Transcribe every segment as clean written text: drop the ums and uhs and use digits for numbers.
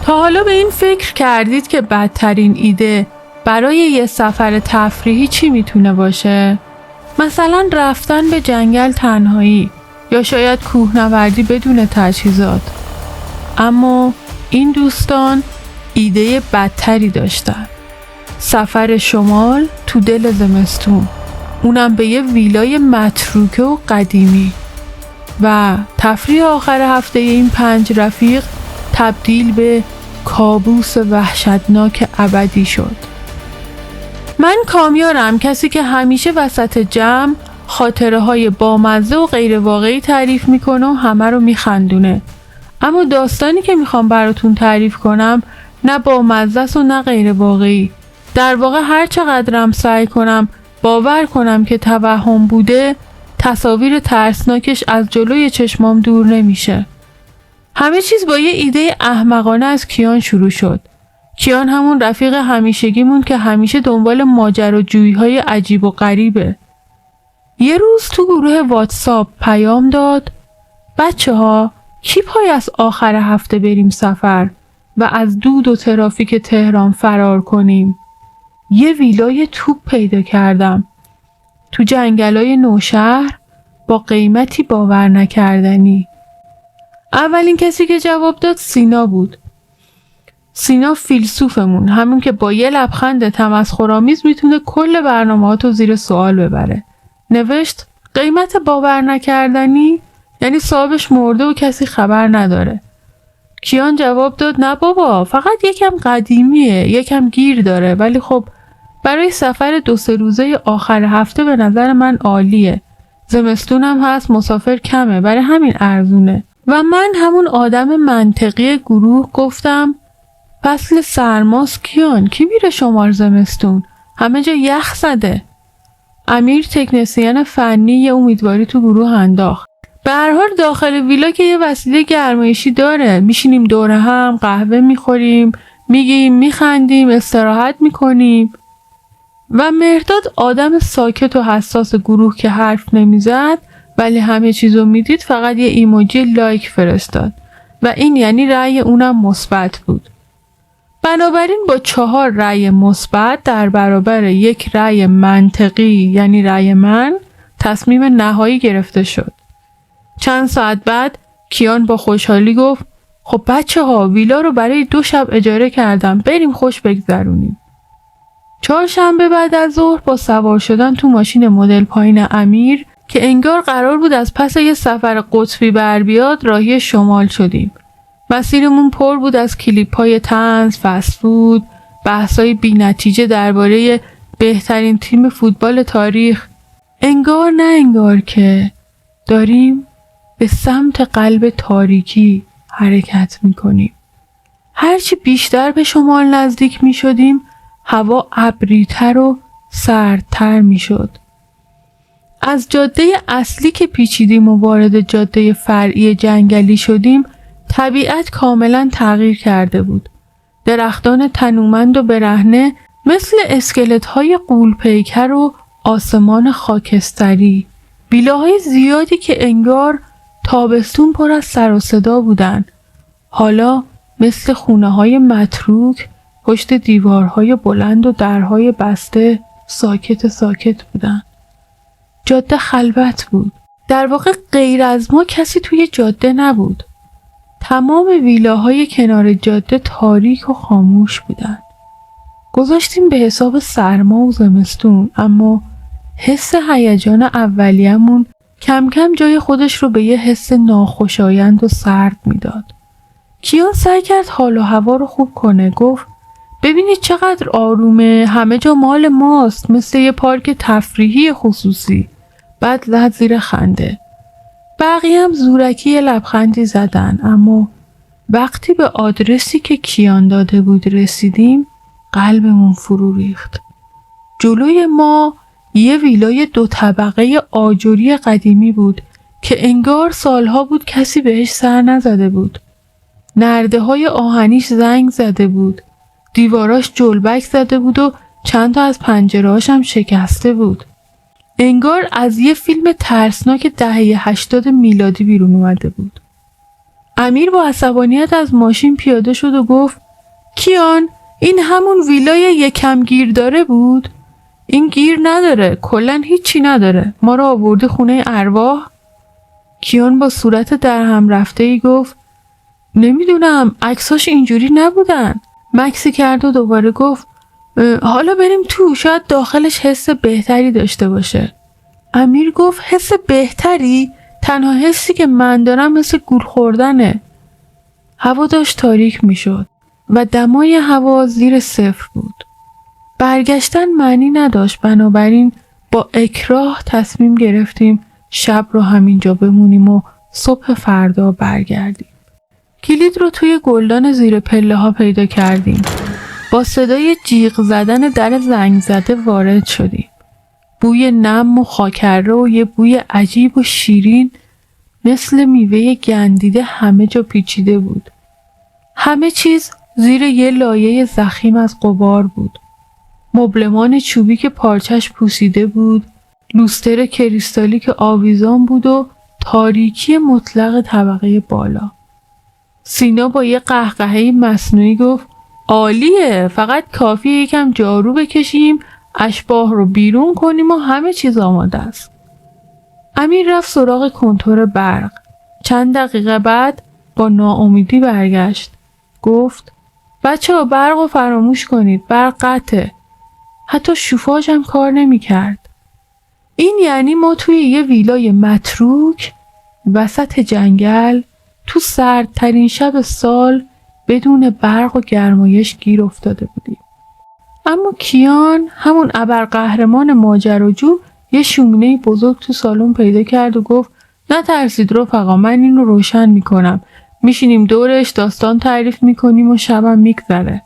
تا حالا به این فکر کردید که بدترین ایده برای یه سفر تفریحی چی میتونه باشه؟ مثلا رفتن به جنگل تنهایی یا شاید کوهنوردی بدون تجهیزات. اما این دوستان ایده بدتری داشتن. سفر شمال تو دل زمستون، اونم به یه ویلای متروکه و قدیمی. و تفریح آخر هفته این 5 رفیق تبدیل به کابوس وحشتناک ابدی شد. من کامیارم، کسی که همیشه وسط جمع خاطره های بامزه و غیر واقعی تعریف میکنه و همه رو میخندونه. اما داستانی که میخوام براتون تعریف کنم نه بامزه است و نه غیر واقعی. در واقع هر چقدرم سعی کنم باور کنم که توهم بوده، تصاویر ترسناکش از جلوی چشمام دور نمیشه. همه چیز با یه ایده احمقانه از کیان شروع شد. کیان همون رفیق همیشگیمون که همیشه دنبال ماجراجویی‌های عجیب و غریبه. یه روز تو گروه واتساپ پیام داد: بچه‌ها کی پای از آخر هفته بریم سفر و از دود و ترافیک تهران فرار کنیم؟ یه ویلای توپ پیدا کردم تو جنگلای نوشهر با قیمتی باور نکردنی. اولین کسی که جواب داد سینا بود. سینا فیلسوفمون، همون که با یه لبخند تمسخرآمیز میتونه کل برنامه‌هاتو زیر سوال ببره. نوشت: قیمت باور نکردنی؟ یعنی صاحبش مرده و کسی خبر نداره. کیان جواب داد: نه بابا، فقط یکم قدیمیه، یکم گیر داره، ولی خب برای سفر 2-3 روزه آخر هفته به نظر من عالیه. زمستونم هست، مسافر کمه، برای همین ارزونه. و من همون آدم منطقی گروه گفتم: فصل سرماست کیان، کی میره شمال زمستون؟ همه جا یخ زده. امیر تکنسین فنی یه امیدواری تو گروه انداخت: به هر حال داخل ویلا که یه وسیله گرمایشی داره، میشینیم دور هم قهوه میخوریم، میگیم، میخندیم، استراحت میکنیم. و مهرداد آدم ساکت و حساس گروه که حرف نمیزد ولی همه چیزو میدید فقط یه ایموجی لایک فرستاد و این یعنی رأی اونم مثبت بود. بنابراین با 4 رأی مثبت در برابر 1 رأی منطقی یعنی رأی من تصمیم نهایی گرفته شد. چند ساعت بعد کیان با خوشحالی گفت: خب بچه‌ها ویلا رو برای 2 شب اجاره کردم، بریم خوش بگذرونیم. 4 شنبه بعد از ظهر با سوار شدن تو ماشین مدل پایین امیر که انگار قرار بود از پس یه سفر قطبی بر بیاد راهی شمال شدیم. مسیرمون پر بود از کلیپ‌های طنز، فست فود، بحث‌های بی‌نتیجه درباره بهترین تیم فوتبال تاریخ. انگار نه انگار که داریم به سمت قلب تاریکی حرکت می‌کنیم. هرچی بیشتر به شمال نزدیک می‌شدیم هوا ابری‌تر و سردتر می‌شد. از جاده اصلی که پیچیدیم و وارد جاده فرعی جنگلی شدیم طبیعت کاملا تغییر کرده بود. درختان تنومند و برهنه مثل اسکلت‌های غول‌پیکر و آسمان خاکستری. ویلاهای زیادی که انگار تابستون پر از سر و صدا بودن حالا مثل خونه‌های متروک پشت دیوارهای بلند و درهای بسته ساکت بودن. جاده خلوت بود. در واقع غیر از ما کسی توی جاده نبود. تمام ویلاهای کنار جاده تاریک و خاموش بودن. گذاشتیم به حساب سرما و زمستون، اما حس هیجان اولیه‌مون کم کم جای خودش رو به یه حس ناخوشایند و سرد میداد. کیان سعی کرد حال و هوا رو خوب کنه. گفت: ببینید چقدر آرومه، همه جا مال ماست، مثل یه پارک تفریحی خصوصی. بعد زد زیر خنده. بقیه هم زورکی یه لبخندی زدن، اما وقتی به آدرسی که کیان داده بود رسیدیم قلبمون فرو ریخت. جلوی ما یه ویلای 2 طبقه آجری قدیمی بود که انگار سالها بود کسی بهش سر نزده بود. نرده های آهنیش زنگ زده بود، دیواراش جلبک زده بود و چند تا از پنجرهاش هم شکسته بود. انگار از یه فیلم ترسناک دهه 80 میلادی بیرون اومده بود. امیر با عصبانیت از ماشین پیاده شد و گفت کیان این همون ویلای یکم گیر داره بود؟ این گیر نداره، کلاً هیچی نداره، ما رو آورده خونه ارواح؟ کیان با صورت در هم رفته ای گفت نمیدونم، عکساش اینجوری نبودن. مکسی کرد و دوباره گفت حالا بریم تو، شاید داخلش حس بهتری داشته باشه. امیر گفت حس بهتری؟ تنها حسی که من دارم مثل گول خوردنه. هوا داشت تاریک می شد و دمای هوا زیر صفر بود. برگشتن معنی نداشت، بنابراین با اکراه تصمیم گرفتیم شب رو همینجا بمونیم و صبح فردا برگردیم. کلید رو توی گلدان زیر پله ها پیدا کردیم. با صدای جیغ زدن در زنگ زده وارد شدیم. بوی نم و خاکره و یه بوی عجیب و شیرین مثل میوه گندیده همه جا پیچیده بود. همه چیز زیر یه لایه ضخیم از غبار بود. مبلمان چوبی که پارچش پوسیده بود، لوستر کریستالی که آویزان بود و تاریکی مطلق طبقه بالا. سینا با یه قهقهه مصنوعی گفت عالیه، فقط کافیه یکم جارو بکشیم، اشباح رو بیرون کنیم و همه چیز آماده است. امیر رفت سراغ کنتور برق. چند دقیقه بعد با ناامیدی برگشت. گفت بچه‌ها برق رو فراموش کنید، برق قطعه. حتی شوفاژ هم کار نمی کرد. این یعنی ما توی یه ویلای متروک وسط جنگل تو سردترین شب سال بدون برق و گرمایش گیر افتاده بودیم. اما کیان، همون ابرقهرمان ماجراجو، یه شومینه بزرگ تو سالن پیدا کرد و گفت نترسید رفقا، من اینو روشن میکنم. میشینیم دورش داستان تعریف میکنیم و شبم میگذره.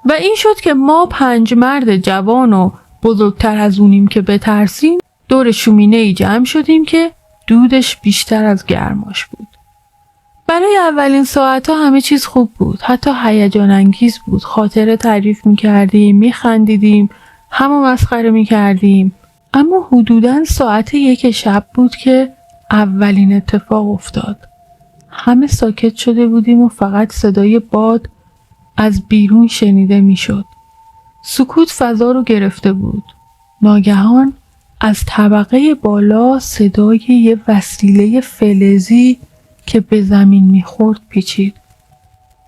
و این شد که ما 5 مرد جوان و بزرگتر از اونیم که بترسیم دور شومینه‌ای جمع شدیم که دودش بیشتر از گرماش بود. برای اولین ساعتها همه چیز خوب بود، حتی هیجان انگیز بود. خاطره تعریف میکردیم، میخندیدیم، همو مسخره میکردیم. اما حدوداً ساعت 1 شب بود که اولین اتفاق افتاد. همه ساکت شده بودیم و فقط صدای باد از بیرون شنیده میشد. سکوت فضا رو گرفته بود. ناگهان از طبقه بالا صدای یه وسیله فلزی که به زمین میخورد پیچید.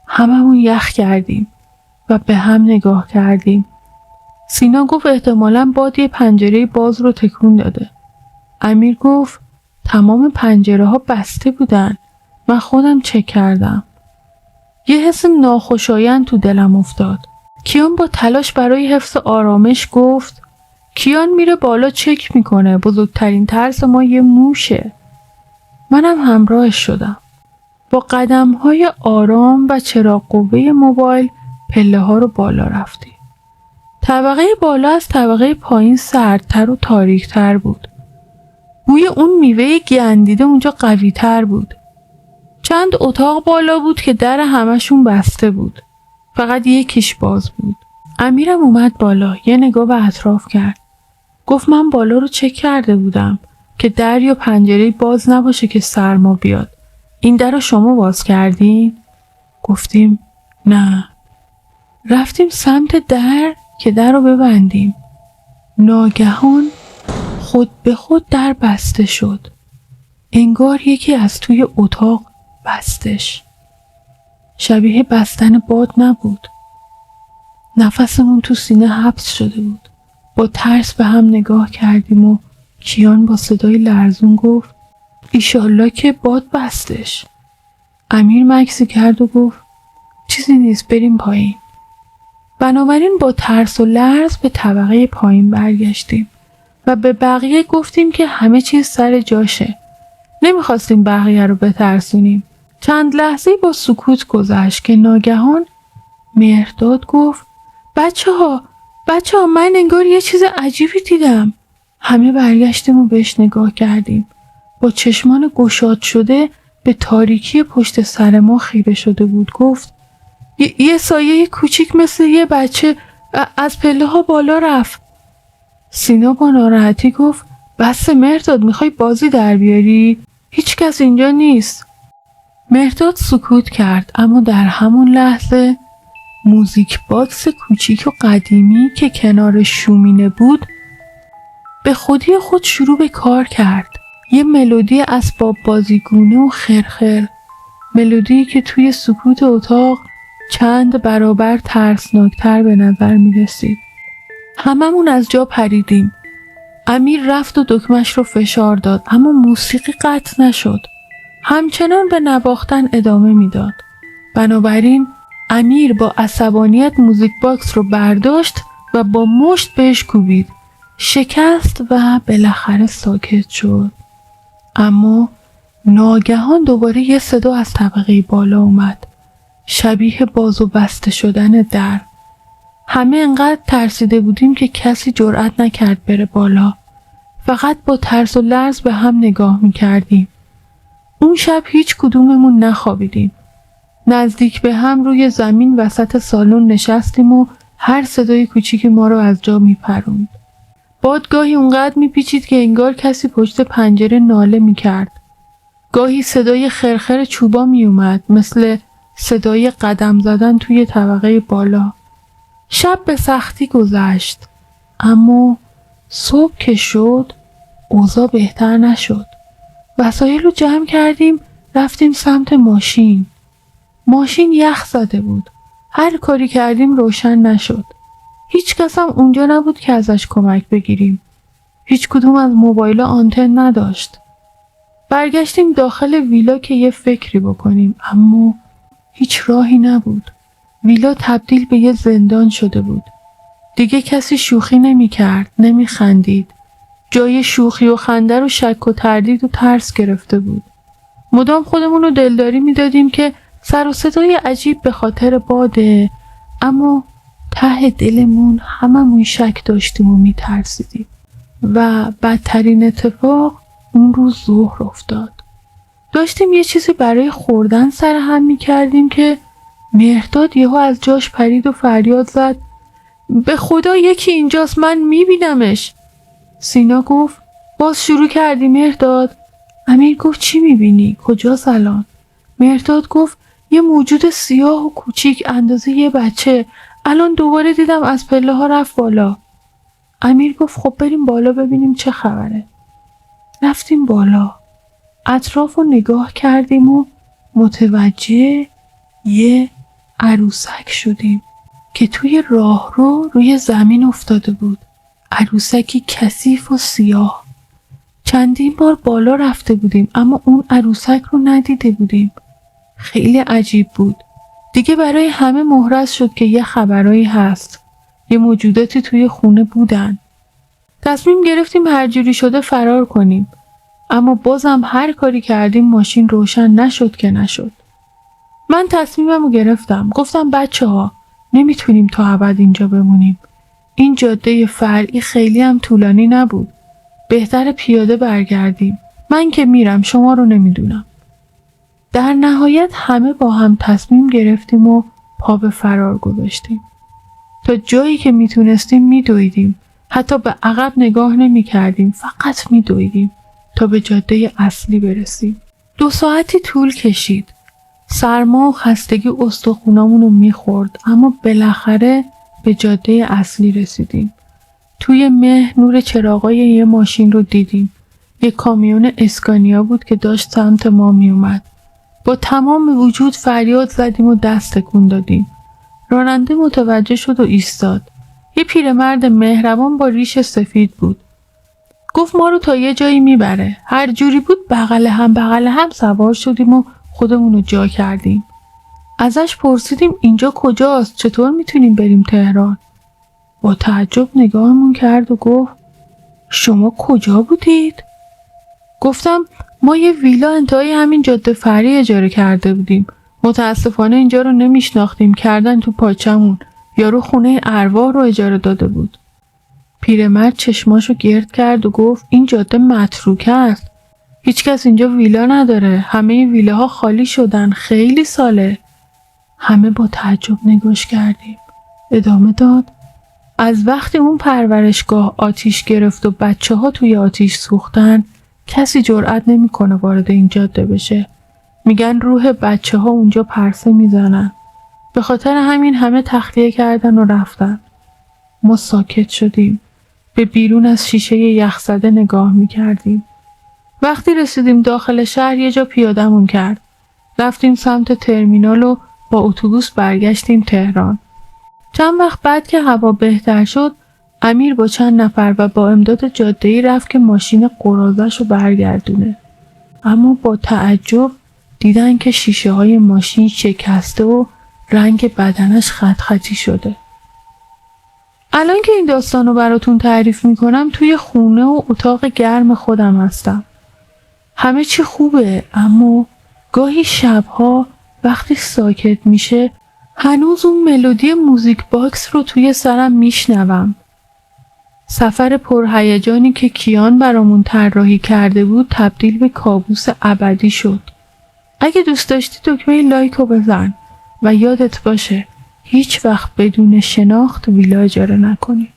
هممون یخ کردیم و به هم نگاه کردیم. سینا گفت احتمالاً باد یه پنجره باز رو تکون داده. امیر گفت تمام پنجره ها بسته بودن. من خودم چک کردم. یه حس ناخوشایند تو دلم افتاد. کیان با تلاش برای حفظ آرامش گفت کیان میره بالا چک میکنه، بزرگترین ترس ما یه موشه. منم همراهش شدم. با قدم‌های آرام و چراغ قوه موبایل پله ها رو بالا رفتیم. طبقه بالا از طبقه پایین سردتر و تاریکتر بود. بوی اون میوه گندیده اونجا قوی تر بود. چند اتاق بالا بود که در همشون بسته بود. فقط یکیش باز بود. امیرم اومد بالا، یه نگاه به اطراف کرد. گفت من بالا رو چک کرده بودم که در یا پنجره باز نباشه که سرما بیاد. این در رو شما باز کردین؟ گفتیم نه. رفتیم سمت در که در رو ببندیم. ناگهان خود به خود در بسته شد. انگار یکی از توی اتاق بستش. شبیه بستن باد نبود. نفسمون تو سینه حبس شده بود. با ترس به هم نگاه کردیم و کیان با صدای لرزون گفت ایشالله که باد بستش. امیر مکسی کرد و گفت چیزی نیست، بریم پایین. بنابراین با ترس و لرز به طبقه پایین برگشتیم و به بقیه گفتیم که همه چیز سر جاشه. نمیخواستیم بقیه رو بترسونیم. چند لحظه با سکوت گذشت که ناگهان مهرداد گفت بچه ها من انگار یه چیز عجیبی دیدم. همه برگشتیم و بهش نگاه کردیم. با چشمان گشاد شده به تاریکی پشت سر ما خیره شده بود. گفت یه سایه کوچیک مثل یه بچه از پله ها بالا رفت. سینا با ناراحتی گفت بس مهرداد، میخوای بازی در بیاری؟ هیچ کس اینجا نیست. مهرداد سکوت کرد، اما در همون لحظه موزیک باکس کوچیک و قدیمی که کنار شومینه بود به خودی خود شروع به کار کرد. یه ملودی اسباب بازیگونه و خرخر، ملودی که توی سکوت اتاق چند برابر ترسناکتر به نظر می رسید. هممون از جا پریدیم. امیر رفت و دکمش رو فشار داد، اما موسیقی قطع نشد. همچنان به نواختن ادامه میداد. بنابراین امیر با عصبانیت موزیک باکس رو برداشت و با مشت بهش کوبید. شکست و بالاخره ساکت شد. اما ناگهان دوباره یه صدا از طبقه بالا اومد، شبیه باز و بسته شدن در. همه انقدر ترسیده بودیم که کسی جرأت نکرد بره بالا. فقط با ترس و لرز به هم نگاه میکردیم. اون شب هیچ کدوممون نخوابیدیم. نزدیک به هم روی زمین وسط سالن نشستیم و هر صدای کوچیکی ما رو از جا میپروند. باد گاهی اونقدر میپیچید که انگار کسی پشت پنجره ناله میکرد. گاهی صدای خرخر چوبا میومد، مثل صدای قدم زدن توی طبقه بالا. شب به سختی گذشت، اما صبح که شد اوضاع بهتر نشد. وسایل رو جمع کردیم، رفتیم سمت ماشین. ماشین یخ زده بود. هر کاری کردیم روشن نشد. هیچ کس هم اونجا نبود که ازش کمک بگیریم. هیچ کدوم از موبایل آنتن نداشت. برگشتیم داخل ویلا که یه فکری بکنیم، اما هیچ راهی نبود. ویلا تبدیل به یه زندان شده بود. دیگه کسی شوخی نمی کرد، نمی خندید. جای شوخی و خنده رو شک و تردید و ترس گرفته بود. مدام خودمون رو دلداری می دادیم که سر و صدای عجیب به خاطر باده، اما ته دلمون هممون شک داشتیم و می ترسیدیم. و بدترین اتفاق اون روز ظهر افتاد. داشتیم یه چیزی برای خوردن سر هم می کردیم که مهرداد یهو از جاش پرید و فریاد زد: به خدا یکی اینجاست، من می بینمش. سینا گفت: باز شروع کردی مهرداد؟ امیر گفت: چی می بینی؟ کجاست الان؟ مهرداد گفت: یه موجود سیاه و کوچیک اندازه یه بچه، الان دوباره دیدم از پله ها رفت بالا. امیر گفت: خب بریم بالا ببینیم چه خبره. رفتیم بالا. اطراف رو نگاه کردیم و متوجه یه عروسک شدیم که توی راهرو روی زمین افتاده بود. عروسکی کثیف و سیاه. چندین بار بالا رفته بودیم اما اون عروسک رو ندیده بودیم. خیلی عجیب بود. دیگه برای همه محرز شد که یه خبرایی هست. یه موجوداتی توی خونه بودن. تصمیم گرفتیم هر جوری شده فرار کنیم. اما بازم هر کاری کردیم ماشین روشن نشد که نشد. من تصمیممو گرفتم. گفتم بچه ها نمیتونیم تا ابد اینجا بمونیم. این جاده فرعی خیلی هم طولانی نبود. بهتر پیاده برگردیم. من که میرم، شما رو نمیدونم. در نهایت همه با هم تصمیم گرفتیم و پا به فرار گذاشتیم. تا جایی که میتونستیم میدویدیم. حتی به عقب نگاه نمی کردیم. فقط میدویدیم تا به جاده اصلی برسیم. 2 ساعتی طول کشید. سرما و خستگی استخونامون رو میخورد، اما بالاخره به جاده اصلی رسیدیم. توی مه نور چراغای یه ماشین رو دیدیم. یه کامیون اسکانیا بود که داشت سمت ما میومد. با تمام وجود فریاد زدیم و دست تکون دادیم. راننده متوجه شد و ایستاد. یه پیرمرد مهربان با ریش سفید بود. گفت ما رو تا یه جایی میبره. هر جوری بود بغل هم سوار شدیم و خودمون رو جا کردیم. ازش پرسیدیم اینجا کجاست؟ چطور میتونیم بریم تهران؟ با تعجب نگاهمون کرد و گفت: شما کجا بودید؟ گفتم ما یه ویلا انتهای همین جاده فرعی اجاره کرده بودیم. متاسفانه اینجا رو نمیشناختیم، کردن تو پاچمون. یارو خونه ارواح رو اجاره داده بود. پیرمرد چشماشو گرد کرد و گفت: این جاده متروکه است. هیچکس اینجا ویلا نداره. همه ویلاها خالی شدن. خیلی ساله. همه با تعجب نگاش کردیم. ادامه داد: از وقتی اون پرورشگاه آتیش گرفت و بچه‌ها توی آتیش سوختن، کسی جرئت نمیکنه وارد این جاده بشه. میگن روح بچه ها اونجا پرسه میزنن. به خاطر همین همه تخلیه کردن و رفتن. ما ساکت شدیم. به بیرون از شیشه یخزده نگاه میکردیم. وقتی رسیدیم داخل شهر یه جا پیادمون کرد. رفتیم سمت ترمینال و با اتوبوس برگشتیم تهران. چند وقت بعد که هوا بهتر شد، امیر با چند نفر و با امداد جاده‌ای رفت که ماشین قراضه‌شو برگردونه. اما با تعجب دیدن که شیشه های ماشین شکسته و رنگ بدنش خط خطی شده. الان که این داستانو براتون تعریف میکنم توی خونه و اتاق گرم خودم هستم. همه چی خوبه، اما گاهی شبها وقتی ساکت میشه هنوز اون ملودی موزیک باکس رو توی سرم میشنوم. سفر پرهیجانی که کیان برامون طراحی کرده بود تبدیل به کابوس ابدی شد. اگه دوست داشتی دکمه لایک رو بزن و یادت باشه هیچ وقت بدون شناخت ویلا اجاره نکنی.